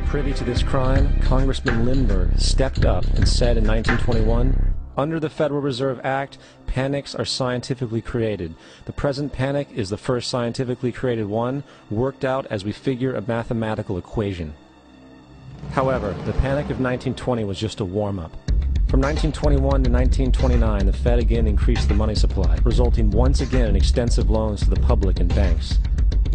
Privy to this crime, Congressman Lindbergh stepped up and said in 1921, "Under the Federal Reserve Act, panics are scientifically created. The present panic is the first scientifically created one, worked out as we figure a mathematical equation." However, the panic of 1920 was just a warm-up. From 1921 to 1929, the Fed again increased the money supply, resulting once again in extensive loans to the public and banks.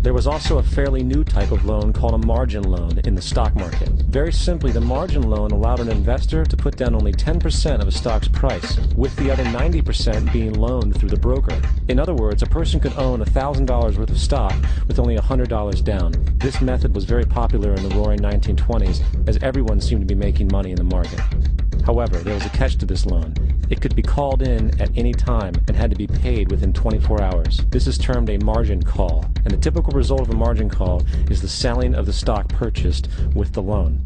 There was also a fairly new type of loan called a margin loan in the stock market. Very simply, the margin loan allowed an investor to put down only 10% of a stock's price, with the other 90% being loaned through the broker. In other words, a person could own $1,000 worth of stock with only $100 down. This method was very popular in the roaring 1920s, as everyone seemed to be making money in the market. However, there was a catch to this loan. It could be called in at any time and had to be paid within 24 hours. This is termed a margin call, and the typical result of a margin call is the selling of the stock purchased with the loan.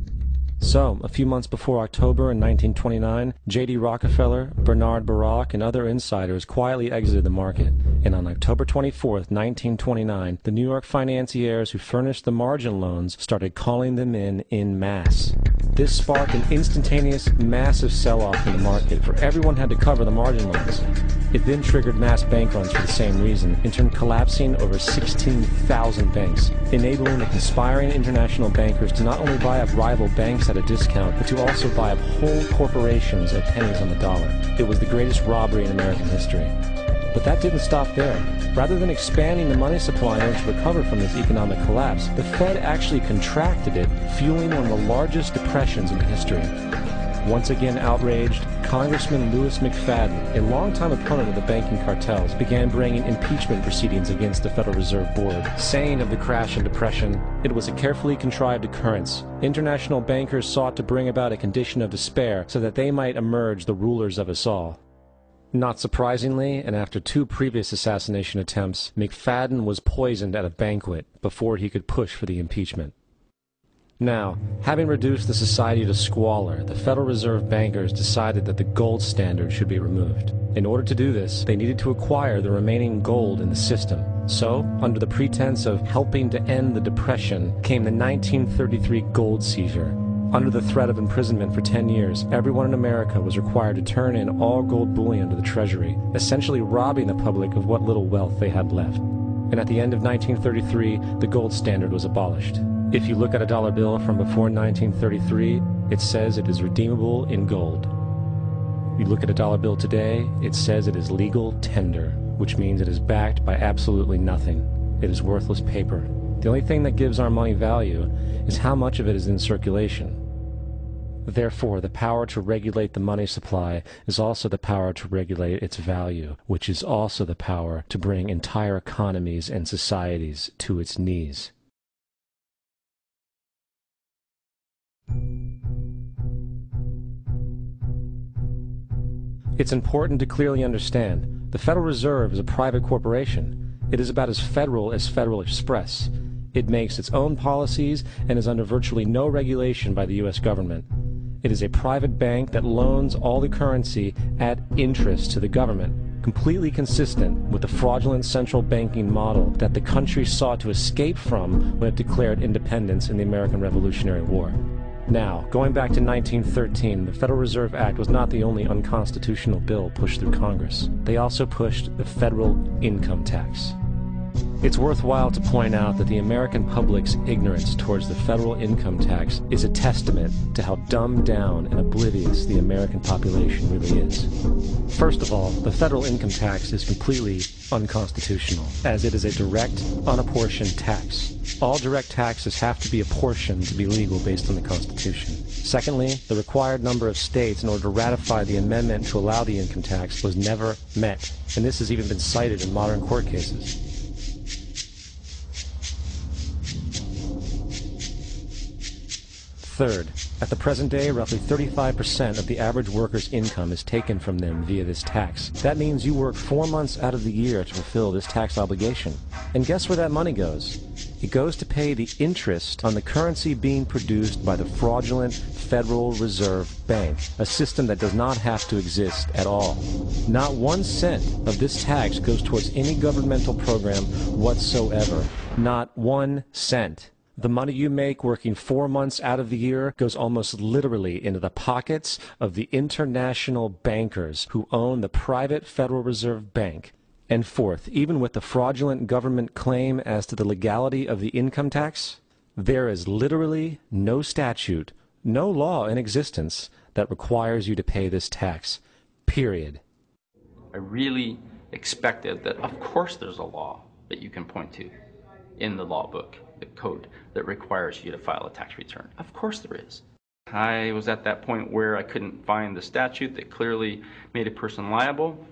So, a few months before October in 1929, J.D. Rockefeller, Bernard Baruch, and other insiders quietly exited the market. And on October 24th, 1929, the New York financiers who furnished the margin loans started calling them in masse. This sparked an instantaneous, massive sell-off in the market, for everyone had to cover the margin loans. It then triggered mass bank runs for the same reason, in turn collapsing over 16,000 banks, enabling the conspiring international bankers to not only buy up rival banks at a discount, but to also buy up whole corporations at pennies on the dollar. It was the greatest robbery in American history. But that didn't stop there. Rather than expanding the money supply in order to recover from this economic collapse, the Fed actually contracted it, fueling one of the largest depressions in history. Once again outraged, Congressman Louis McFadden, a longtime opponent of the banking cartels, began bringing impeachment proceedings against the Federal Reserve Board, saying of the crash and depression, "It was a carefully contrived occurrence. International bankers sought to bring about a condition of despair so that they might emerge the rulers of us all." Not surprisingly, and after two previous assassination attempts, McFadden was poisoned at a banquet before he could push for the impeachment. Now, having reduced the society to squalor, the Federal Reserve bankers decided that the gold standard should be removed. In order to do this, they needed to acquire the remaining gold in the system. So, under the pretense of helping to end the Depression, came the 1933 gold seizure. Under the threat of imprisonment for 10 years, everyone in America was required to turn in all gold bullion to the Treasury, essentially robbing the public of what little wealth they had left. And at the end of 1933, the gold standard was abolished. If you look at a dollar bill from before 1933, it says it is redeemable in gold. You look at a dollar bill today, it says it is legal tender, which means it is backed by absolutely nothing. It is worthless paper. The only thing that gives our money value is how much of it is in circulation. Therefore, the power to regulate the money supply is also the power to regulate its value, which is also the power to bring entire economies and societies to its knees. It's important to clearly understand, the Federal Reserve is a private corporation. It is about as Federal as Federal Express. It makes its own policies and is under virtually no regulation by the U.S. government. It is a private bank that loans all the currency at interest to the government, completely consistent with the fraudulent central banking model that the country sought to escape from when it declared independence in the American Revolutionary War. Now, going back to 1913, the Federal Reserve Act was not the only unconstitutional bill pushed through Congress. They also pushed the federal income tax. It's worthwhile to point out that the American public's ignorance towards the federal income tax is a testament to how dumbed down and oblivious the American population really is. First of all, the federal income tax is completely unconstitutional, as it is a direct, unapportioned tax. All direct taxes have to be apportioned to be legal based on the Constitution. Secondly, the required number of states in order to ratify the amendment to allow the income tax was never met, and this has even been cited in modern court cases. Third, at the present day, roughly 35% of the average worker's income is taken from them via this tax. That means you work 4 months out of the year to fulfill this tax obligation. And guess where that money goes? It goes to pay the interest on the currency being produced by the fraudulent Federal Reserve Bank, a system that does not have to exist at all. Not 1 cent of this tax goes towards any governmental program whatsoever. Not 1 cent. The money you make working 4 months out of the year goes almost literally into the pockets of the international bankers who own the private Federal Reserve Bank. And fourth, even with the fraudulent government claim as to the legality of the income tax, there is literally no statute, no law in existence that requires you to pay this tax, period. I really expected that, of course, there's a law that you can point to in the law book, the code that requires you to file a tax return. Of course there is. I was at that point where I couldn't find the statute that clearly made a person liable,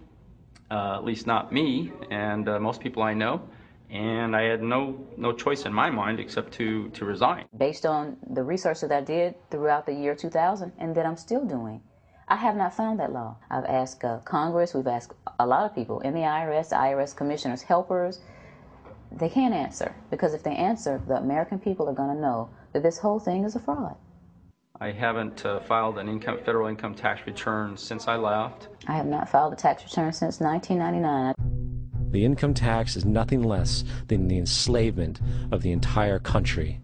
at least not me and most people I know, and I had no choice in my mind except to resign. Based on the research that I did throughout the year 2000 and that I'm still doing, I have not found that law. I've asked Congress, we've asked a lot of people in the IRS commissioners, helpers. They can't answer, because if they answer, the American people are going to know that this whole thing is a fraud. I haven't filed an federal income tax return since I left. I have not filed a tax return since 1999. The income tax is nothing less than the enslavement of the entire country.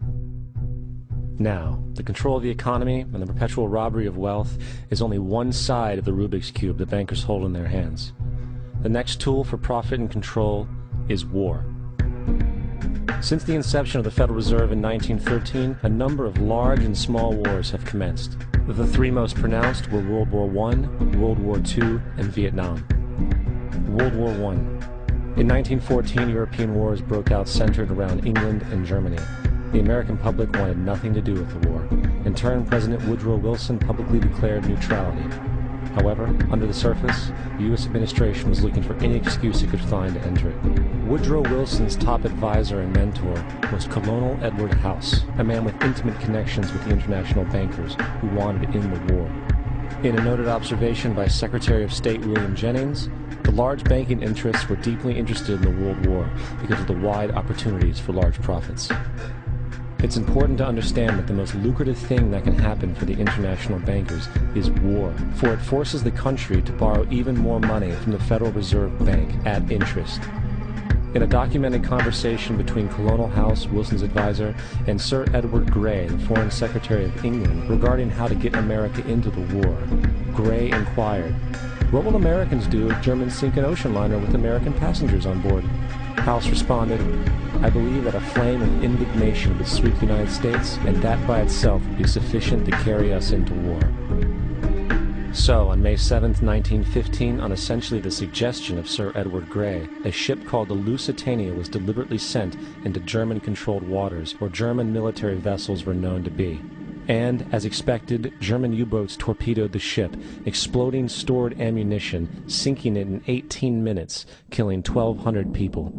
Now, the control of the economy and the perpetual robbery of wealth is only one side of the Rubik's Cube the bankers hold in their hands. The next tool for profit and control is war. Since the inception of the Federal Reserve in 1913, a number of large and small wars have commenced. The three most pronounced were World War I, World War II, and Vietnam. World War I. In 1914, European wars broke out centered around England and Germany. The American public wanted nothing to do with the war. In turn, President Woodrow Wilson publicly declared neutrality. However, under the surface, the U.S. administration was looking for any excuse it could find to enter it. Woodrow Wilson's top advisor and mentor was Colonel Edward House, a man with intimate connections with the international bankers who wanted to end the war. In a noted observation by Secretary of State William Jennings, the large banking interests were deeply interested in the World War because of the wide opportunities for large profits. It's important to understand that the most lucrative thing that can happen for the international bankers is war, for it forces the country to borrow even more money from the Federal Reserve Bank at interest. In a documented conversation between Colonel House, Wilson's advisor, and Sir Edward Grey, the Foreign Secretary of England, regarding how to get America into the war, Grey inquired, "What will Americans do if Germans sink an ocean liner with American passengers on board?" House responded, "I believe that a flame of indignation would sweep the United States, and that by itself would be sufficient to carry us into war." So, on May 7, 1915, on essentially the suggestion of Sir Edward Grey, a ship called the Lusitania was deliberately sent into German-controlled waters where German military vessels were known to be. And, as expected, German U-boats torpedoed the ship, exploding stored ammunition, sinking it in 18 minutes, killing 1,200 people.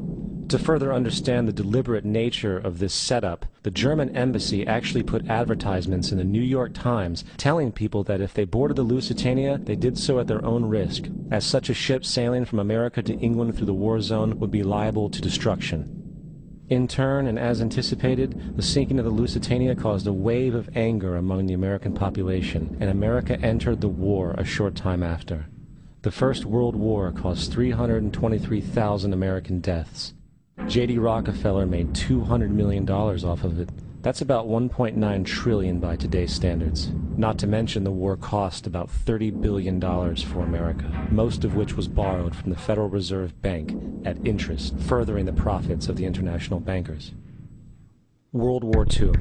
To further understand the deliberate nature of this setup, the German embassy actually put advertisements in the New York Times telling people that if they boarded the Lusitania, they did so at their own risk, as such a ship sailing from America to England through the war zone would be liable to destruction. In turn, and as anticipated, the sinking of the Lusitania caused a wave of anger among the American population, and America entered the war a short time after. The First World War caused 323,000 American deaths. J.D. Rockefeller made $200 million off of it. That's about $1.9 trillion by today's standards. Not to mention the war cost about $30 billion for America, most of which was borrowed from the Federal Reserve Bank at interest, furthering the profits of the international bankers. World War II.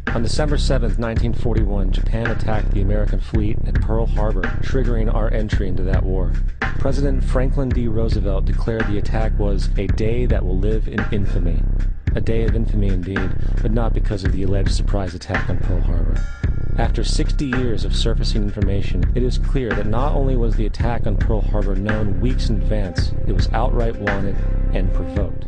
On December 7, 1941, Japan attacked the American fleet at Pearl Harbor, triggering our entry into that war. President Franklin D. Roosevelt declared the attack was a day that will live in infamy. A day of infamy indeed, but not because of the alleged surprise attack on Pearl Harbor. After 60 years of surfacing information, it is clear that not only was the attack on Pearl Harbor known weeks in advance, it was outright wanted and provoked.